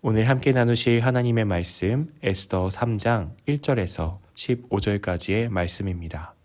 오늘 함께 나누실 하나님의 말씀 에스더 3장 1절에서 15절까지의 말씀입니다.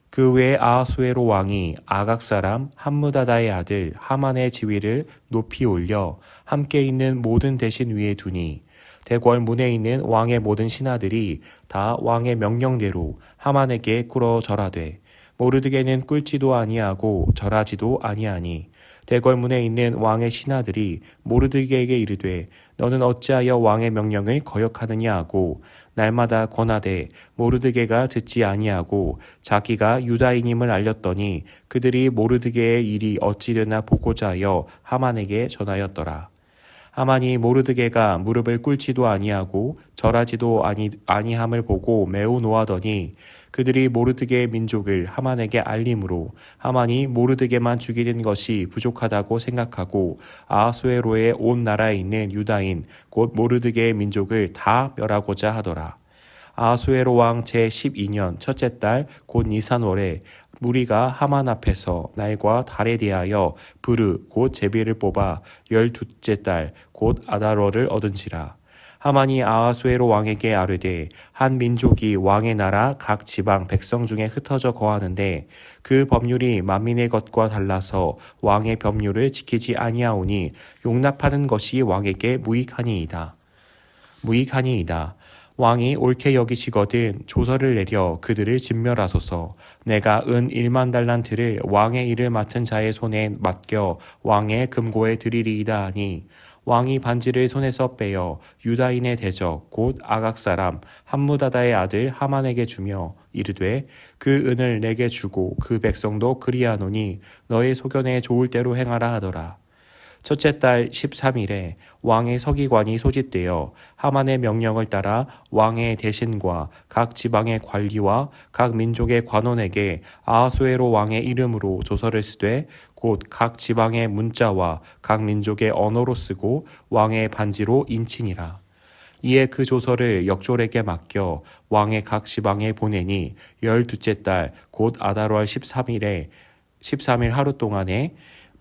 그 외에 아하수에로 왕이 아각 사람 함무다다의 아들 하만의 지위를 높이 올려 함께 있는 모든 대신 위에 두니 대궐 문에 있는 왕의 모든 신하들이 다 왕의 명령대로 하만에게 꿇어 절하되 모르드게는 꿇지도 아니하고 절하지도 아니하니 대궐 문에 있는 왕의 신하들이 모르드게에게 이르되 너는 어찌하여 왕의 명령을 거역하느냐 하고 날마다 권하되 모르드게가 듣지 아니하고 자기가 유다인임을 알렸더니 그들이 모르드게의 일이 어찌 되나 보고자 하여 하만에게 전하였더라. 하만이 모르드게가 무릎을 꿇지도 아니하고 절하지도 아니함을 보고 매우 노하더니 그들이 모르드게의 민족을 하만에게 알림으로 하만이 모르드게만 죽이는 것이 부족하다고 생각하고 아하수에로의 온 나라에 있는 유다인 곧 모르드게의 민족을 다 멸하고자 하더라. 아하수에로 왕 제12년 첫째 달 곧 니산월에 무리가 하만 앞에서 날과 달에 대하여 부르 곧 제비를 뽑아 12째 달 곧 아달월을 얻은지라. 하만이 아하수에로 왕에게 아뢰되 한 민족이 왕의 나라 각 지방 백성 중에 흩어져 거하는데 그 법률이 만민의 것과 달라서 왕의 법률을 지키지 아니하오니 용납하는 것이 왕에게 무익하니이다. 왕이 옳게 여기시거든 조서를 내려 그들을 진멸하소서. 내가 은 1만 달란트를 왕의 일을 맡은 자의 손에 맡겨 왕의 금고에 드리리이다 하니 왕이 반지를 손에서 빼어 유다인의 대적 곧 아각 사람 함무다다의 아들 하만에게 주며 이르되 그 은을 내게 주고 그 백성도 그리하노니 너의 소견에 좋을 대로 행하라 하더라. 첫째 달 13일에 왕의 서기관이 소집되어 하만의 명령을 따라 왕의 대신과 각 지방의 관리와 각 민족의 관원에게 아하수에로 왕의 이름으로 조서를 쓰되 곧 각 지방의 문자와 각 민족의 언어로 쓰고 왕의 반지로 인치니라. 이에 그 조서를 역졸에게 맡겨 왕의 각 지방에 보내니 12째 달 곧 아달월 13일 하루 동안에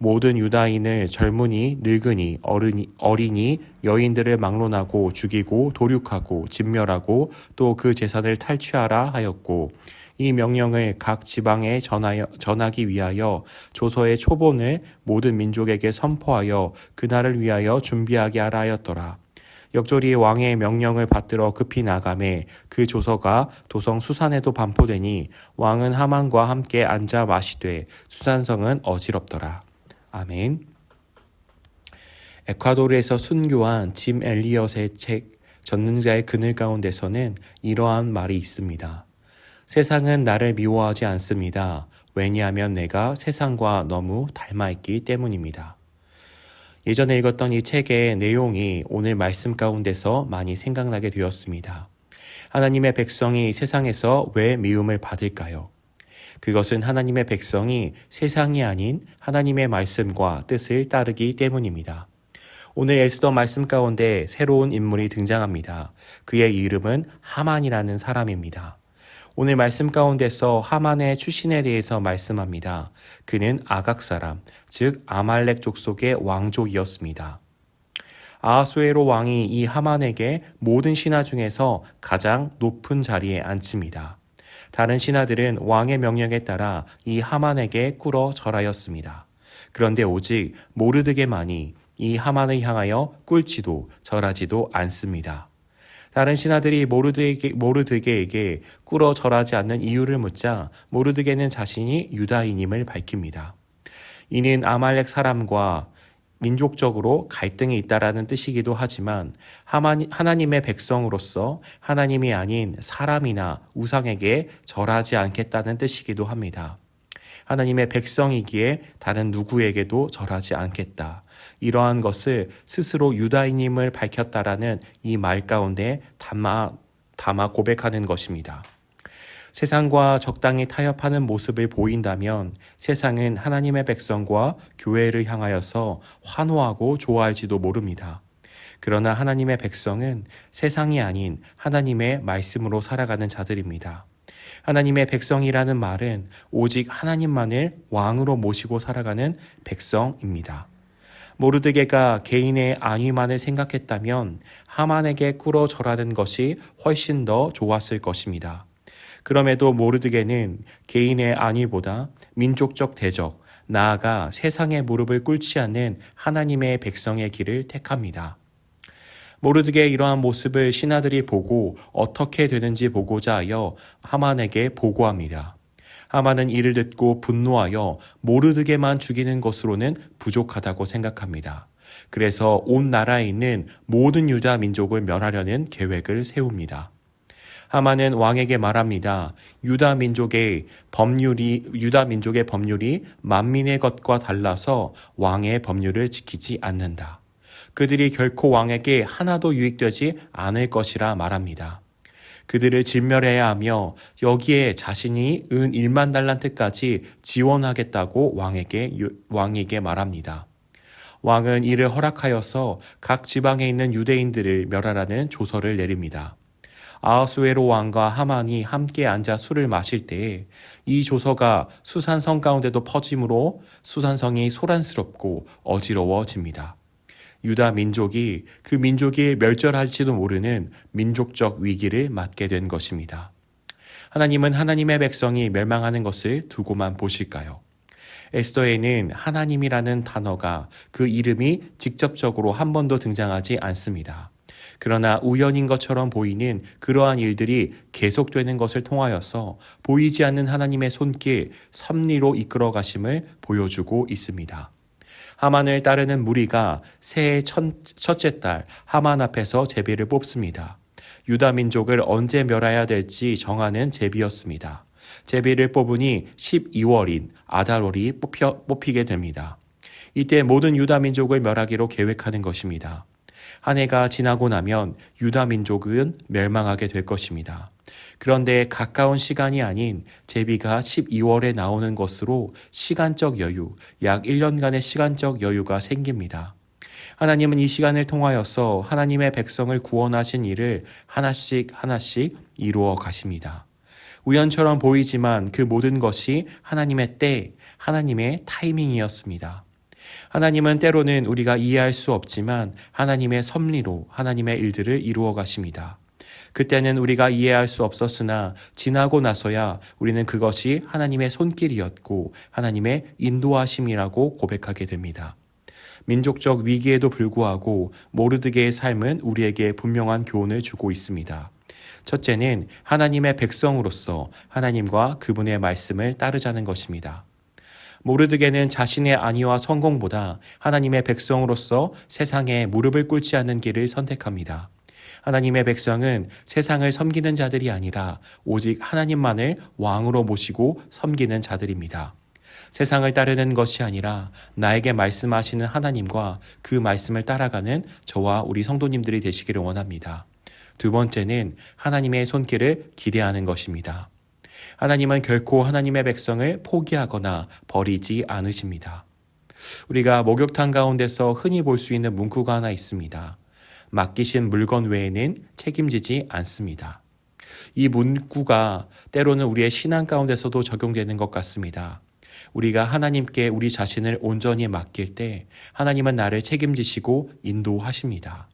모든 유다인을 젊은이, 늙은이, 어린이, 여인들을 막론하고 죽이고 도륙하고 진멸하고 또 그 재산을 탈취하라 하였고 이 명령을 각 지방에 전하기 위하여 조서의 초본을 모든 민족에게 선포하여 그날을 위하여 준비하게 하라 하였더라. 역졸이 왕의 명령을 받들어 급히 나가매 그 조서가 도성 수산에도 반포되니 왕은 하만과 함께 앉아 마시되 수산성은 어지럽더라. 아멘. 에콰도르에서 순교한 짐 엘리엇의 책 전능자의 그늘 가운데서는 이러한 말이 있습니다. 세상은 나를 미워하지 않습니다. 왜냐하면 내가 세상과 너무 닮아있기 때문입니다. 예전에 읽었던 이 책의 내용이 오늘 말씀 가운데서 많이 생각나게 되었습니다. 하나님의 백성이 세상에서 왜 미움을 받을까요? 그것은 하나님의 백성이 세상이 아닌 하나님의 말씀과 뜻을 따르기 때문입니다. 오늘 에스더 말씀 가운데 새로운 인물이 등장합니다. 그의 이름은 하만이라는 사람입니다. 오늘 말씀 가운데서 하만의 출신에 대해서 말씀합니다. 그는 아각 사람, 즉 아말렉 족속의 왕족이었습니다. 아하수에로 왕이 이 하만에게 모든 신하 중에서 가장 높은 자리에 앉힙니다. 다른 신하들은 왕의 명령에 따라 이 하만에게 꿇어 절하였습니다. 그런데 오직 모르드게만이 이 하만을 향하여 꿇지도 절하지도 않습니다. 다른 신하들이 모르드게에게 꿇어 절하지 않는 이유를 묻자 모르드게는 자신이 유다인임을 밝힙니다. 이는 아말렉 사람과 민족적으로 갈등이 있다라는 뜻이기도 하지만 하나님의 백성으로서 하나님이 아닌 사람이나 우상에게 절하지 않겠다는 뜻이기도 합니다. 하나님의 백성이기에 다른 누구에게도 절하지 않겠다. 이러한 것을 스스로 유다인임을 밝혔다라는 이 말 가운데 담아 고백하는 것입니다. 세상과 적당히 타협하는 모습을 보인다면 세상은 하나님의 백성과 교회를 향하여서 환호하고 좋아할지도 모릅니다. 그러나 하나님의 백성은 세상이 아닌 하나님의 말씀으로 살아가는 자들입니다. 하나님의 백성이라는 말은 오직 하나님만을 왕으로 모시고 살아가는 백성입니다. 모르드게가 개인의 안위만을 생각했다면 하만에게 꿇어 절하는 것이 훨씬 더 좋았을 것입니다. 그럼에도 모르드게는 개인의 안위보다 민족적 대적, 나아가 세상의 무릎을 꿇지 않는 하나님의 백성의 길을 택합니다. 모르드게의 이러한 모습을 신하들이 보고 어떻게 되는지 보고자 하여 하만에게 보고합니다. 하만은 이를 듣고 분노하여 모르드게만 죽이는 것으로는 부족하다고 생각합니다. 그래서 온 나라에 있는 모든 유다 민족을 멸하려는 계획을 세웁니다. 하만은 왕에게 말합니다. 유다 민족의 법률이 만민의 것과 달라서 왕의 법률을 지키지 않는다. 그들이 결코 왕에게 하나도 유익되지 않을 것이라 말합니다. 그들을 진멸해야 하며 여기에 자신이 은 1만 달란트까지 지원하겠다고 왕에게 말합니다. 왕은 이를 허락하여서 각 지방에 있는 유대인들을 멸하라는 조서를 내립니다. 아하수에로 왕과 하만이 함께 앉아 술을 마실 때에 이 조서가 수산성 가운데도 퍼짐으로 수산성이 소란스럽고 어지러워집니다. 유다 민족이 그 민족이 멸절할지도 모르는 민족적 위기를 맞게 된 것입니다. 하나님은 하나님의 백성이 멸망하는 것을 두고만 보실까요? 에스더에는 하나님이라는 단어가 그 이름이 직접적으로 한 번도 등장하지 않습니다. 그러나 우연인 것처럼 보이는 그러한 일들이 계속되는 것을 통하여서 보이지 않는 하나님의 손길, 섭리로 이끌어 가심을 보여주고 있습니다. 하만을 따르는 무리가 새해 첫째 달 하만 앞에서 제비를 뽑습니다. 유다 민족을 언제 멸해야 될지 정하는 제비였습니다. 제비를 뽑으니 12월인 아달월이 뽑히게 됩니다. 이때 모든 유다 민족을 멸하기로 계획하는 것입니다. 한 해가 지나고 나면 유다 민족은 멸망하게 될 것입니다. 그런데 가까운 시간이 아닌 제비가 12월에 나오는 것으로 시간적 여유, 약 1년간의 시간적 여유가 생깁니다. 하나님은 이 시간을 통하여서 하나님의 백성을 구원하신 일을 하나씩 이루어 가십니다. 우연처럼 보이지만 그 모든 것이 하나님의 때, 하나님의 타이밍이었습니다. 하나님은 때로는 우리가 이해할 수 없지만 하나님의 섭리로 하나님의 일들을 이루어 가십니다. 그때는 우리가 이해할 수 없었으나 지나고 나서야 우리는 그것이 하나님의 손길이었고 하나님의 인도하심이라고 고백하게 됩니다. 민족적 위기에도 불구하고 모르드게의 삶은 우리에게 분명한 교훈을 주고 있습니다. 첫째는 하나님의 백성으로서 하나님과 그분의 말씀을 따르자는 것입니다. 모르드게는 자신의 안위와 성공보다 하나님의 백성으로서 세상에 무릎을 꿇지 않는 길을 선택합니다. 하나님의 백성은 세상을 섬기는 자들이 아니라 오직 하나님만을 왕으로 모시고 섬기는 자들입니다. 세상을 따르는 것이 아니라 나에게 말씀하시는 하나님과 그 말씀을 따라가는 저와 우리 성도님들이 되시기를 원합니다. 두 번째는 하나님의 손길을 기대하는 것입니다. 하나님은 결코 하나님의 백성을 포기하거나 버리지 않으십니다. 우리가 목욕탕 가운데서 흔히 볼 수 있는 문구가 하나 있습니다. 맡기신 물건 외에는 책임지지 않습니다. 이 문구가 때로는 우리의 신앙 가운데서도 적용되는 것 같습니다. 우리가 하나님께 우리 자신을 온전히 맡길 때 하나님은 나를 책임지시고 인도하십니다.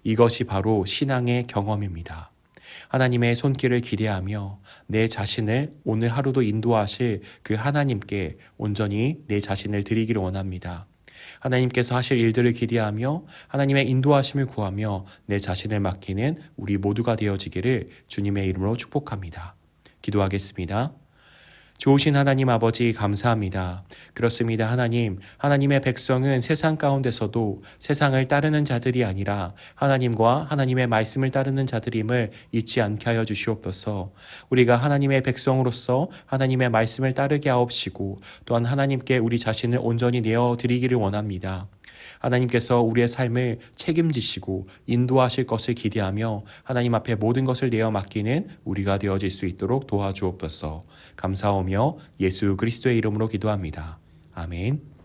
이것이 바로 신앙의 경험입니다. 하나님의 손길을 기대하며 내 자신을 오늘 하루도 인도하실 그 하나님께 온전히 내 자신을 드리기를 원합니다. 하나님께서 하실 일들을 기대하며 하나님의 인도하심을 구하며 내 자신을 맡기는 우리 모두가 되어지기를 주님의 이름으로 축복합니다. 기도하겠습니다. 좋으신 하나님 아버지 감사합니다. 그렇습니다. 하나님의 백성은 세상 가운데서도 세상을 따르는 자들이 아니라 하나님과 하나님의 말씀을 따르는 자들임을 잊지 않게 하여 주시옵소서. 우리가 하나님의 백성으로서 하나님의 말씀을 따르게 하옵시고 또한 하나님께 우리 자신을 온전히 내어드리기를 원합니다. 하나님께서 우리의 삶을 책임지시고 인도하실 것을 기대하며 하나님 앞에 모든 것을 내어 맡기는 우리가 되어질 수 있도록 도와주옵소서. 감사하며 예수 그리스도의 이름으로 기도합니다. 아멘.